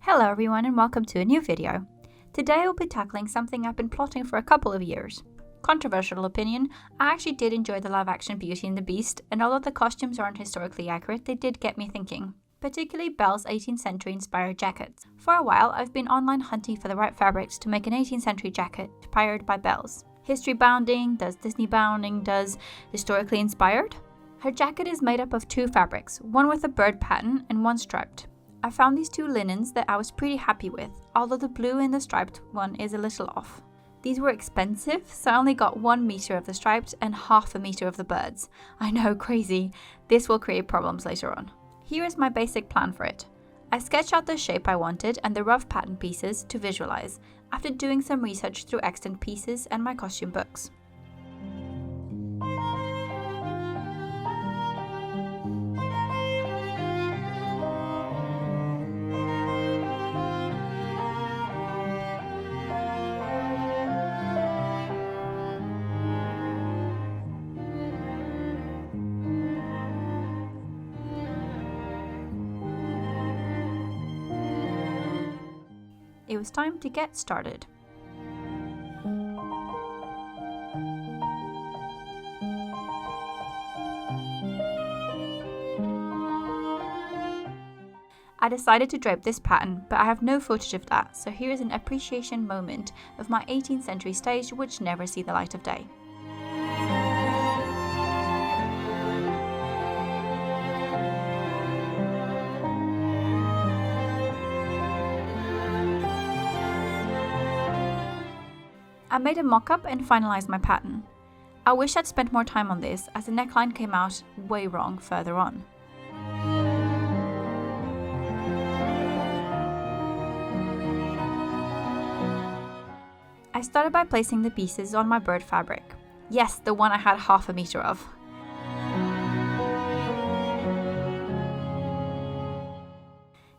Hello everyone and welcome to a new video. Today I'll be tackling something I've been plotting for a couple of years. Controversial opinion, I actually did enjoy the live action Beauty and the Beast, and although the costumes aren't historically accurate, they did get me thinking. Particularly Belle's 18th century inspired jackets. For a while I've been online hunting for the right fabrics to make an 18th century jacket inspired by Belle's. Historybounding does Disneybounding does historically inspired. Her jacket is made up of two fabrics, one with a bird pattern and one striped. I found these two linens that I was pretty happy with, although the blue in the striped one is a little off. These were expensive, so I only got 1 meter of the striped and half a meter of the birds. I know, crazy. This will create problems later on. Here is my basic plan for it. I sketched out the shape I wanted and the rough pattern pieces to visualize, after doing some research through extant pieces and my costume books. It was time to get started. I decided to drape this pattern, but I have no footage of that, so here is an appreciation moment of my 18th century stage which never see the light of day. I made a mock-up and finalized my pattern. I wish I'd spent more time on this, as the neckline came out way wrong further on. I started by placing the pieces on my bird fabric. Yes, the one I had half a meter of.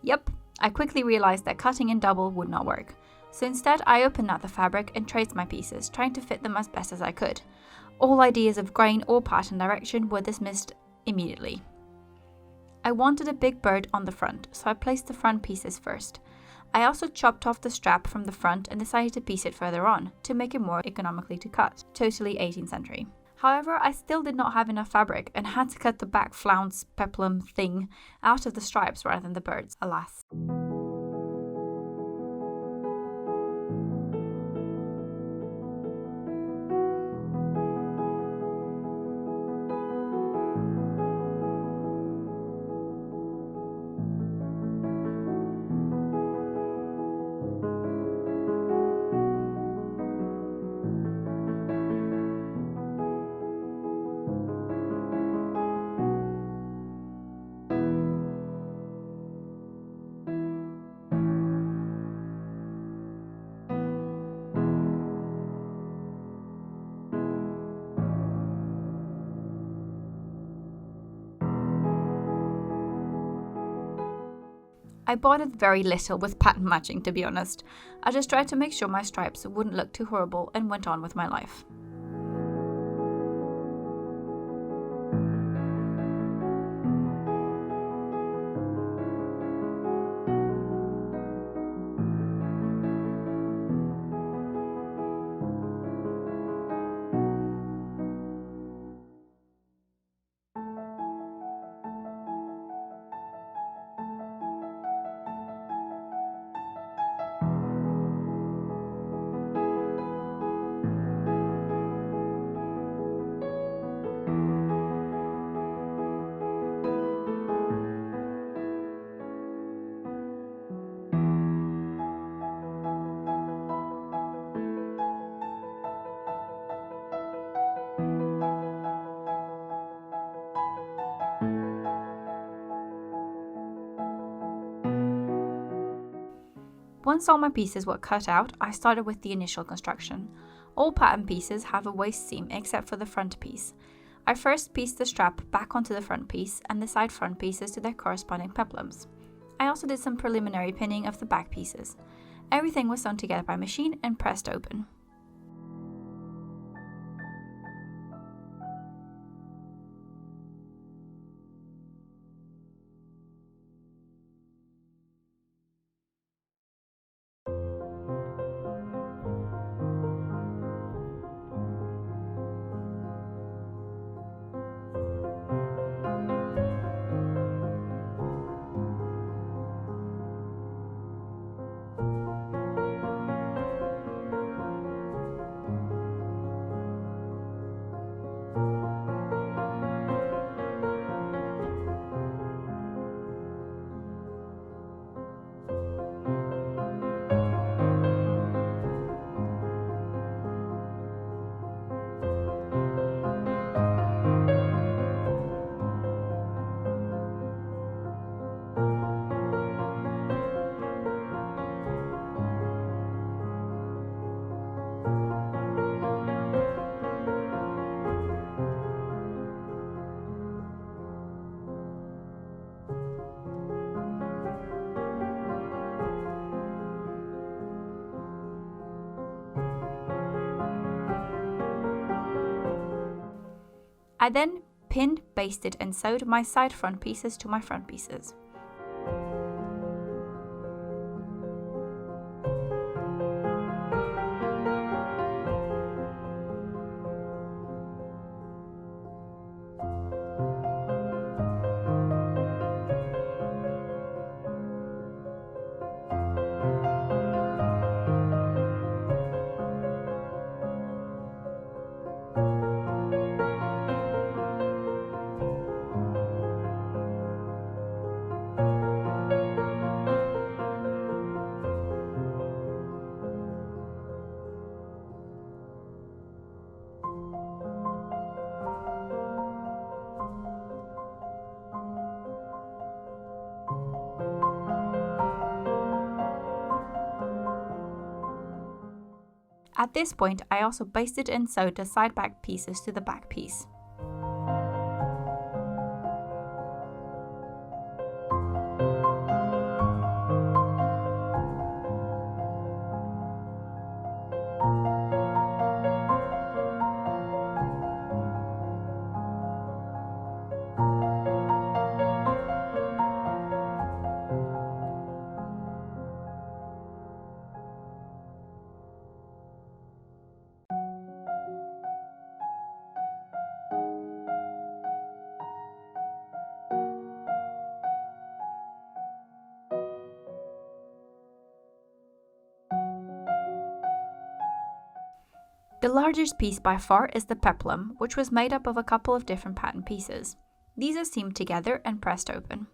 Yep, I quickly realized that cutting in double would not work. So instead I opened out the fabric and traced my pieces, trying to fit them as best as I could. All ideas of grain or pattern direction were dismissed immediately. I wanted a big bird on the front, so I placed the front pieces first. I also chopped off the strap from the front and decided to piece it further on, to make it more economically to cut. Totally 18th century. However, I still did not have enough fabric and had to cut the back flounce peplum thing out of the stripes rather than the birds, alas. I bothered very little with pattern matching, to be honest. I just tried to make sure my stripes wouldn't look too horrible and went on with my life. Once all my pieces were cut out, I started with the initial construction. All pattern pieces have a waist seam except for the front piece. I first pieced the strap back onto the front piece and the side front pieces to their corresponding peplums. I also did some preliminary pinning of the back pieces. Everything was sewn together by machine and pressed open. I then pinned, basted and sewed my side front pieces to my front pieces. At this point, I also basted and sewed the side back pieces to the back piece. The largest piece by far is the peplum, which was made up of a couple of different pattern pieces. These are seamed together and pressed open.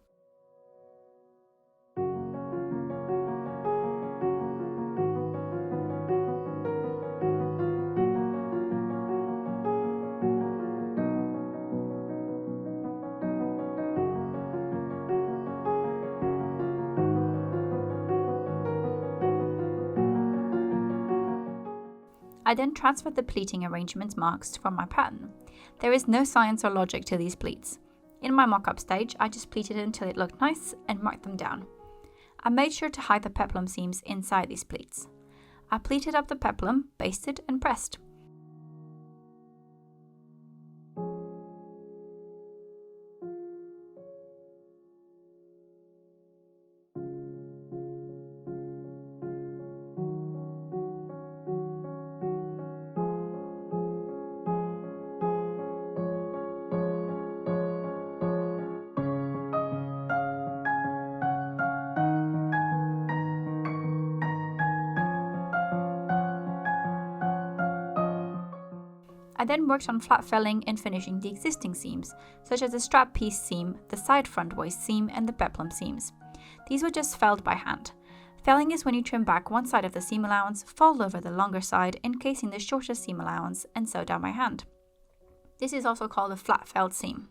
I then transferred the pleating arrangements marks from my pattern. There is no science or logic to these pleats. In my mock-up stage, I just pleated it until it looked nice and marked them down. I made sure to hide the peplum seams inside these pleats. I pleated up the peplum, basted and pressed. I then worked on flat felling and finishing the existing seams, such as the strap piece seam, the side front waist seam and the peplum seams. These were just felled by hand. Felling is when you trim back one side of the seam allowance, fold over the longer side, encasing the shorter seam allowance and sew down by hand. This is also called a flat felled seam.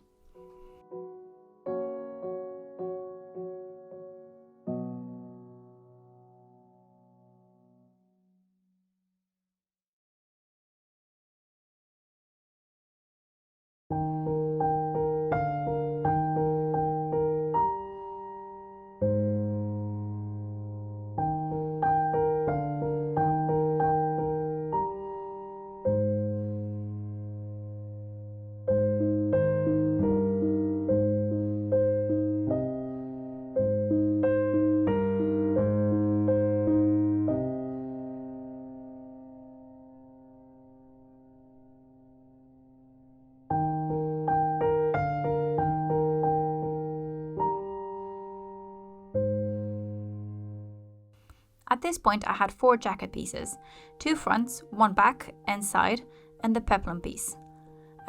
At this point I had 4 jacket pieces, 2 fronts, 1 back and side, and the peplum piece.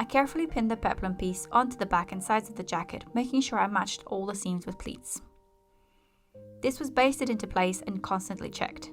I carefully pinned the peplum piece onto the back and sides of the jacket, making sure I matched all the seams with pleats. This was basted into place and constantly checked.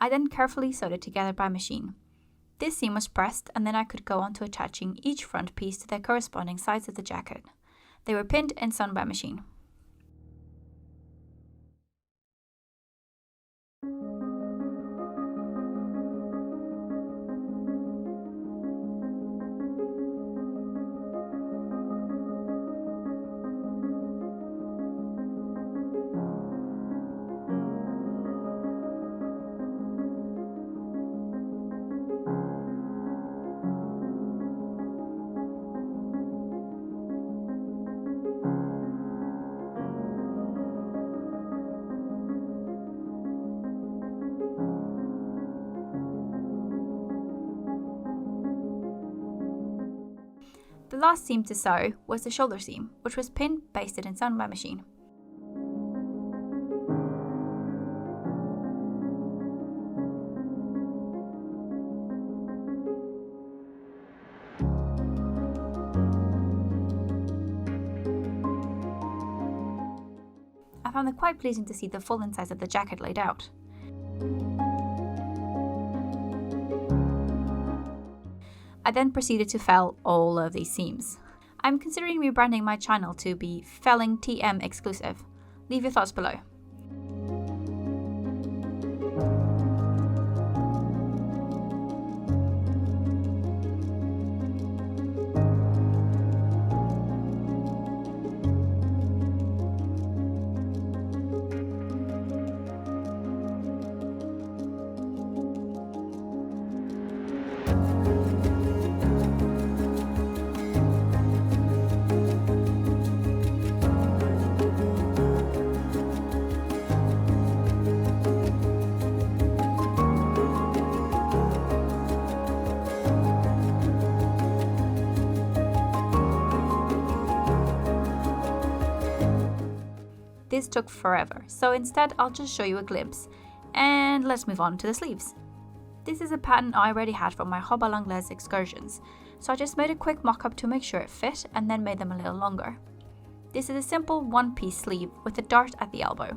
I then carefully sewed it together by machine. This seam was pressed, and then I could go on to attaching each front piece to their corresponding sides of the jacket. They were pinned and sewn by machine. The last seam to sew was the shoulder seam, which was pinned, basted and sewn by machine. I found it quite pleasing to see the full insides of the jacket laid out. I then proceeded to fell all of these seams. I'm considering rebranding my channel to be Felling TM exclusive. Leave your thoughts below. This took forever, so instead I'll just show you a glimpse, and let's move on to the sleeves. This is a pattern I already had from my Hob à l'Anglaise excursions, so I just made a quick mock-up to make sure it fit and then made them a little longer. This is a simple one-piece sleeve with a dart at the elbow.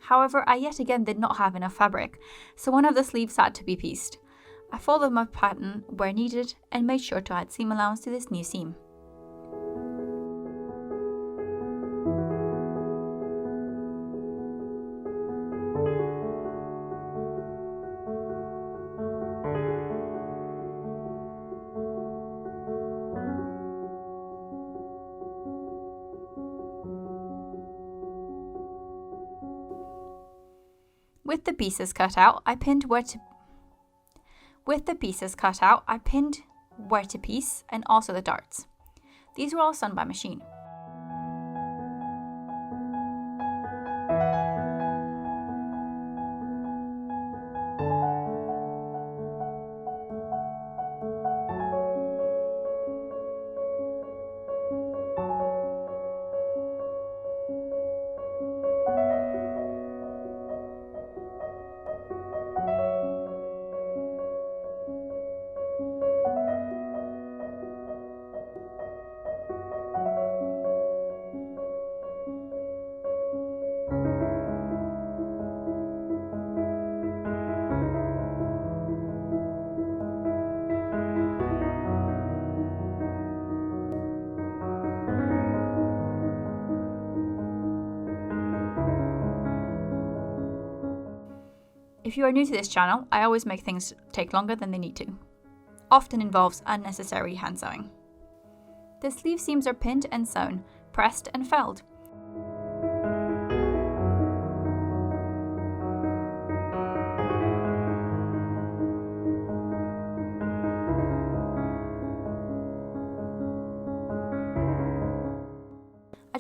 However, I yet again did not have enough fabric, so one of the sleeves had to be pieced. I folded my pattern where needed and made sure to add seam allowance to this new seam. With the pieces cut out, I pinned where to piece and also the darts. These were all sewn by machine. If you are new to this channel, I always make things take longer than they need to. Often involves unnecessary hand sewing. The sleeve seams are pinned and sewn, pressed and felled.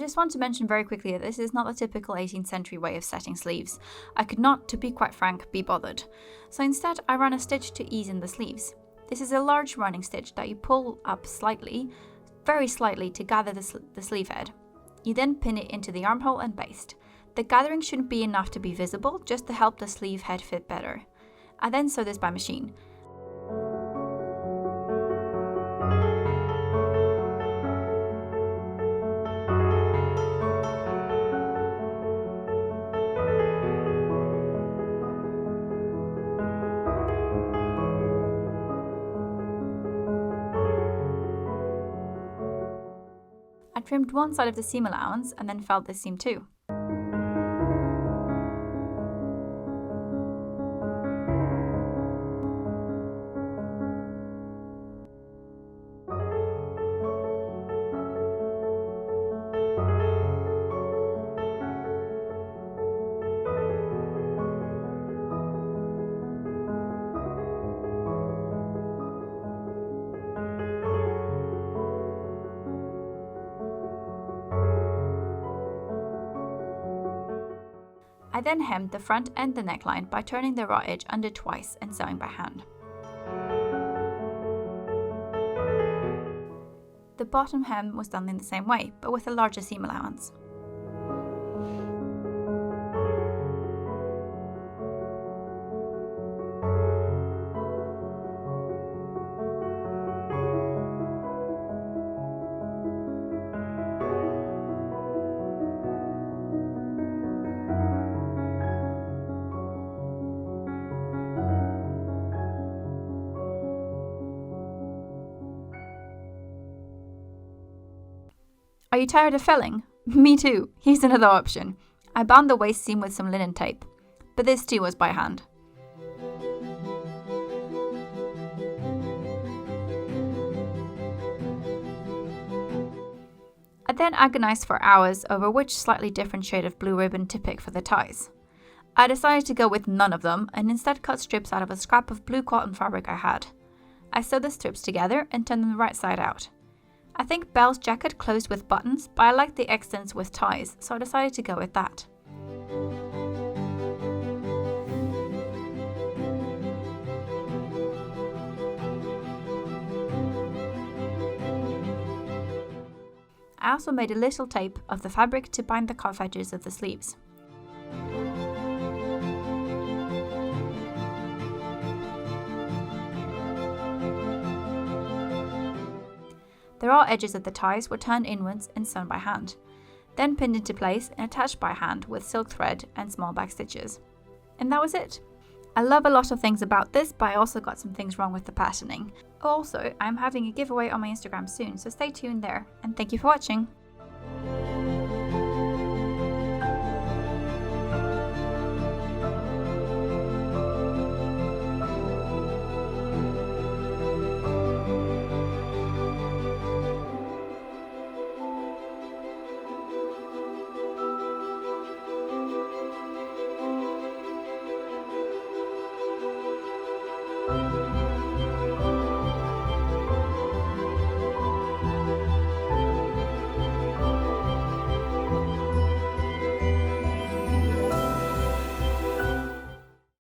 I just want to mention very quickly that this is not the typical 18th century way of setting sleeves. I could not, to be quite frank, be bothered. So instead I ran a stitch to ease in the sleeves. This is a large running stitch that you pull up slightly, very slightly, to gather the sleeve head. You then pin it into the armhole and baste. The gathering shouldn't be enough to be visible, just to help the sleeve head fit better. I then sew this by machine. I trimmed one side of the seam allowance and then felt this seam too. I then hemmed the front and the neckline by turning the raw edge under twice and sewing by hand. The bottom hem was done in the same way, but with a larger seam allowance. Are you tired of felling? Me too. Here's another option. I bound the waist seam with some linen tape, but this too was by hand. I then agonized for hours over which slightly different shade of blue ribbon to pick for the ties. I decided to go with none of them and instead cut strips out of a scrap of blue cotton fabric I had. I sewed the strips together and turned them right side out. I think Belle's jacket closed with buttons, but I liked the extents with ties, so I decided to go with that. I also made a little tape of the fabric to bind the cuff edges of the sleeves. The raw edges of the ties were turned inwards and sewn by hand, then pinned into place and attached by hand with silk thread and small back stitches. And that was it. I love a lot of things about this, but I also got some things wrong with the patterning. Also, I'm having a giveaway on my Instagram soon, so stay tuned there, and thank you for watching!